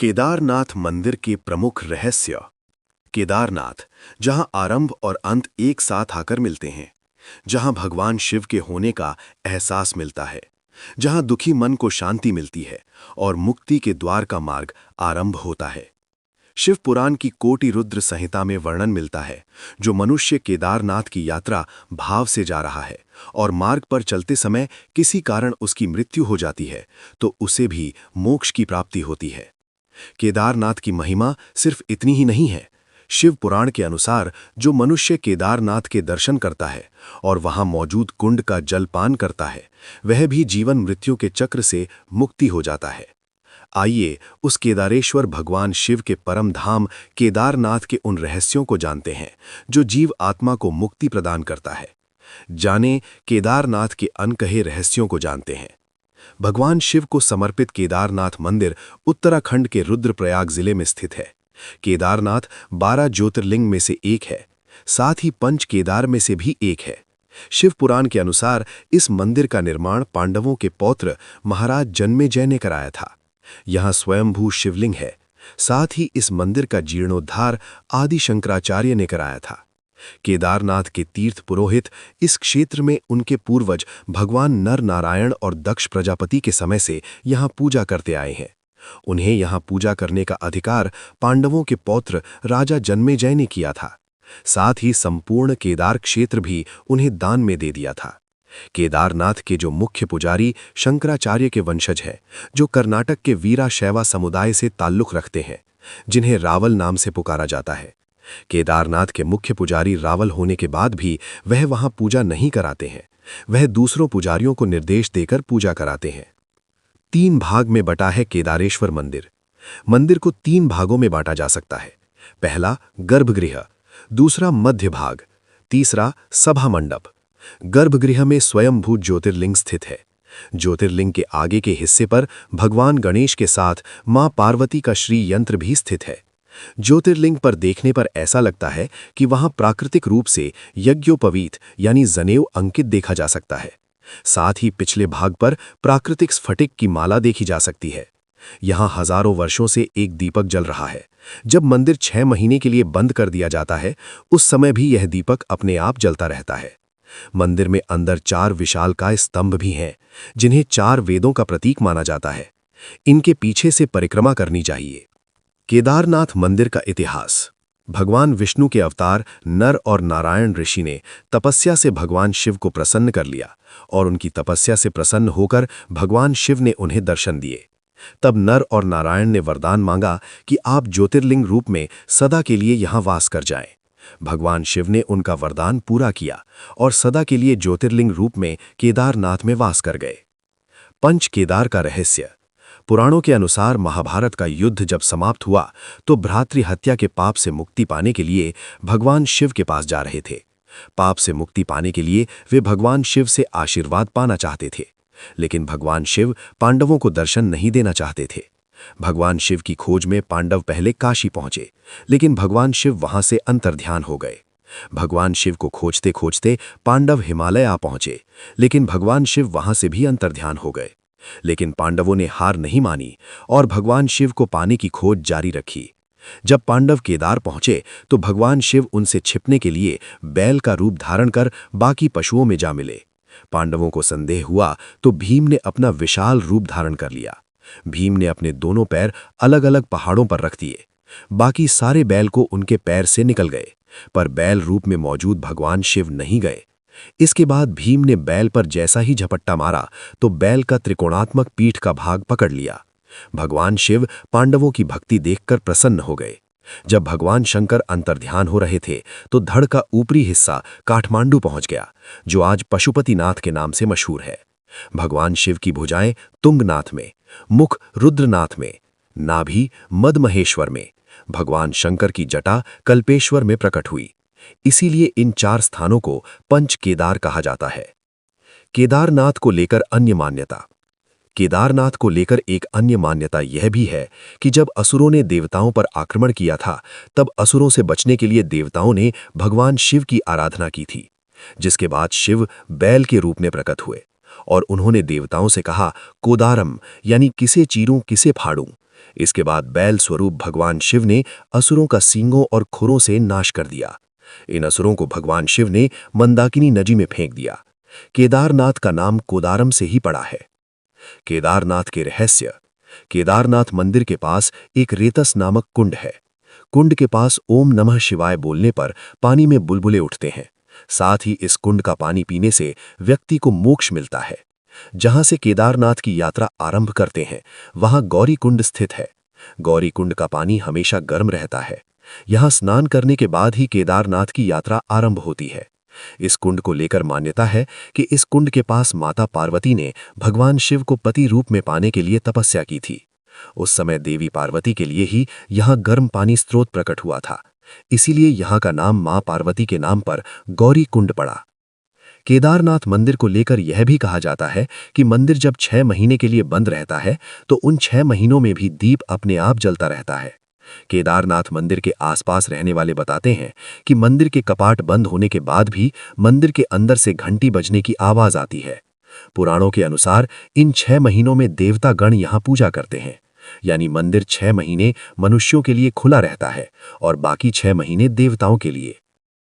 केदारनाथ मंदिर के प्रमुख रहस्य। केदारनाथ, जहां आरंभ और अंत एक साथ आकर मिलते हैं, जहां भगवान शिव के होने का एहसास मिलता है, जहां दुखी मन को शांति मिलती है और मुक्ति के द्वार का मार्ग आरंभ होता है। शिव पुराण की कोटि रुद्र संहिता में वर्णन मिलता है, जो मनुष्य केदारनाथ की यात्रा भाव से जा रहा है और मार्ग पर चलते समय किसी कारण उसकी मृत्यु हो जाती है, तो उसे भी मोक्ष की प्राप्ति होती है। केदारनाथ की महिमा सिर्फ इतनी ही नहीं है। शिव पुराण के अनुसार जो मनुष्य केदारनाथ के दर्शन करता है और वहां मौजूद कुंड का जल पान करता है, वह भी जीवन मृत्यु के चक्र से मुक्ति हो जाता है। आइए उस केदारेश्वर भगवान शिव के परम धाम केदारनाथ के उन रहस्यों को जानते हैं जो जीव आत्मा को मुक्ति प्रदान करता है। जाने केदारनाथ के अनकहे रहस्यों को जानते हैं। भगवान शिव को समर्पित केदारनाथ मंदिर उत्तराखंड के रुद्रप्रयाग जिले में स्थित है। केदारनाथ 12 ज्योतिर्लिंग में से एक है, साथ ही पंच केदार में से भी एक है। शिव पुराण के अनुसार इस मंदिर का निर्माण पांडवों के पौत्र महाराज जन्मेजय ने कराया था। यहाँ स्वयंभू शिवलिंग है। साथ ही इस मंदिर का जीर्णोद्धार आदि शंकराचार्य ने कराया था। केदारनाथ के तीर्थ पुरोहित इस क्षेत्र में उनके पूर्वज भगवान नर नारायण और दक्ष प्रजापति के समय से यहाँ पूजा करते आए हैं। उन्हें यहाँ पूजा करने का अधिकार पांडवों के पौत्र राजा जन्मेजय ने किया था। साथ ही संपूर्ण केदार क्षेत्र भी उन्हें दान में दे दिया था। केदारनाथ के जो मुख्य पुजारी शंकराचार्य के वंशज हैं, जो कर्नाटक के वीराशैवा समुदाय से ताल्लुक रखते हैं, जिन्हें रावल नाम से पुकारा जाता है। केदारनाथ के मुख्य पुजारी रावल होने के बाद भी वह वहां पूजा नहीं कराते हैं। वह दूसरों पुजारियों को निर्देश देकर पूजा कराते हैं। 3 भाग में बटा है केदारेश्वर मंदिर। मंदिर को 3 भागों में बांटा जा सकता है। पहला गर्भगृह, दूसरा मध्य भाग, तीसरा सभा मंडप। गर्भगृह में स्वयंभू ज्योतिर्लिंग स्थित है। ज्योतिर्लिंग के आगे के हिस्से पर भगवान गणेश के साथ मां पार्वती का श्री यंत्र भी स्थित है। ज्योतिर्लिंग पर देखने पर ऐसा लगता है कि वहां प्राकृतिक रूप से यज्ञोपवीत यानी जनेऊ अंकित देखा जा सकता है। साथ ही पिछले भाग पर प्राकृतिक स्फटिक की माला देखी जा सकती है। यहां हजारों वर्षों से एक दीपक जल रहा है। जब मंदिर 6 महीने के लिए बंद कर दिया जाता है, उस समय भी यह दीपक अपने आप जलता रहता है। मंदिर में अंदर 4 विशालकाय स्तंभ भी हैं, जिन्हें 4 वेदों का प्रतीक माना जाता है। इनके पीछे से परिक्रमा करनी चाहिए। केदारनाथ मंदिर का इतिहास। भगवान विष्णु के अवतार नर और नारायण ऋषि ने तपस्या से भगवान शिव को प्रसन्न कर लिया और उनकी तपस्या से प्रसन्न होकर भगवान शिव ने उन्हें दर्शन दिए। तब नर और नारायण ने वरदान मांगा कि आप ज्योतिर्लिंग रूप में सदा के लिए यहाँ वास कर जाएं। भगवान शिव ने उनका वरदान पूरा किया और सदा के लिए ज्योतिर्लिंग रूप में केदारनाथ में वास कर गए। पंच केदार का रहस्य। पुराणों के अनुसार महाभारत का युद्ध जब समाप्त हुआ तो भ्रातृ हत्या के पाप से मुक्ति पाने के लिए भगवान शिव के पास जा रहे थे। पाप से मुक्ति पाने के लिए वे भगवान शिव से आशीर्वाद पाना चाहते थे, लेकिन भगवान शिव पांडवों को दर्शन नहीं देना चाहते थे। भगवान शिव की खोज में पांडव पहले काशी पहुंचे, लेकिन भगवान शिव वहां से अंतर्ध्यान हो गए। भगवान शिव को खोजते खोजते पांडव हिमालय आ पहुंचे, लेकिन भगवान शिव वहां से भी अंतर्ध्यान हो गए। लेकिन पांडवों ने हार नहीं मानी और भगवान शिव को पाने की खोज जारी रखी। जब पांडव केदार पहुंचे तो भगवान शिव उनसे छिपने के लिए बैल का रूप धारण कर बाकी पशुओं में जा मिले। पांडवों को संदेह हुआ तो भीम ने अपना विशाल रूप धारण कर लिया। भीम ने अपने दोनों पैर अलग अलग पहाड़ों पर रख दिए। बाकी सारे बैल को उनके पैर से निकल गए, पर बैल रूप में मौजूद भगवान शिव नहीं गए। इसके बाद भीम ने बैल पर जैसा ही झपट्टा मारा तो बैल का त्रिकोणात्मक पीठ का भाग पकड़ लिया। भगवान शिव पांडवों की भक्ति देखकर प्रसन्न हो गए। जब भगवान शंकर अंतर्ध्यान हो रहे थे तो धड़ का ऊपरी हिस्सा काठमांडू पहुंच गया, जो आज पशुपतिनाथ के नाम से मशहूर है। भगवान शिव की भुजाएं तुंगनाथ में, मुख रुद्रनाथ में, नाभि मदमहेश्वर में, भगवान शंकर की जटा कल्पेश्वर में प्रकट हुई। इसीलिए इन 4 स्थानों को पंच केदार कहा जाता है। केदारनाथ को लेकर अन्य मान्यता। केदारनाथ को लेकर एक अन्य मान्यता यह भी है कि जब असुरों ने देवताओं पर आक्रमण किया था, तब असुरों से बचने के लिए देवताओं ने भगवान शिव की आराधना की थी, जिसके बाद शिव बैल के रूप में प्रकट हुए और उन्होंने देवताओं से कहा, कोदारम यानी किसे चीरूं किसे फाड़ूं। इसके बाद बैल स्वरूप भगवान शिव ने असुरों का सींगों और खुरों से नाश कर दिया। इन असुरों को भगवान शिव ने मंदाकिनी नदी में फेंक दिया। केदारनाथ का नाम कोदारम से ही पड़ा है। केदारनाथ के रहस्य। केदारनाथ मंदिर के पास एक रेतस नामक कुंड है। कुंड के पास ओम नमः शिवाय बोलने पर पानी में बुलबुले उठते हैं। साथ ही इस कुंड का पानी पीने से व्यक्ति को मोक्ष मिलता है। जहां से केदारनाथ की यात्रा आरंभ करते हैं, वहां गौरी कुंड स्थित है। गौरी कुंड का पानी हमेशा गर्म रहता है। यहां स्नान करने के बाद ही केदारनाथ की यात्रा आरंभ होती है। इस कुंड को लेकर मान्यता है कि इस कुंड के पास माता पार्वती ने भगवान शिव को पति रूप में पाने के लिए तपस्या की थी। उस समय देवी पार्वती के लिए ही यहां गर्म पानी स्रोत प्रकट हुआ था। इसीलिए यहां का नाम मां पार्वती के नाम पर गौरी कुंड पड़ा। केदारनाथ मंदिर को लेकर यह भी कहा जाता है कि मंदिर जब 6 महीने के लिए बंद रहता है तो उन 6 महीनों में भी दीप अपने आप जलता रहता है। केदारनाथ मंदिर के आसपास रहने वाले बताते हैं कि मंदिर के कपाट बंद होने के बाद भी मंदिर के अंदर से घंटी बजने की आवाज आती है। पुराणों के अनुसार इन 6 महीनों में देवता गण यहाँ पूजा करते हैं। यानी मंदिर 6 महीने मनुष्यों के लिए खुला रहता है और बाकी 6 महीने देवताओं के लिए।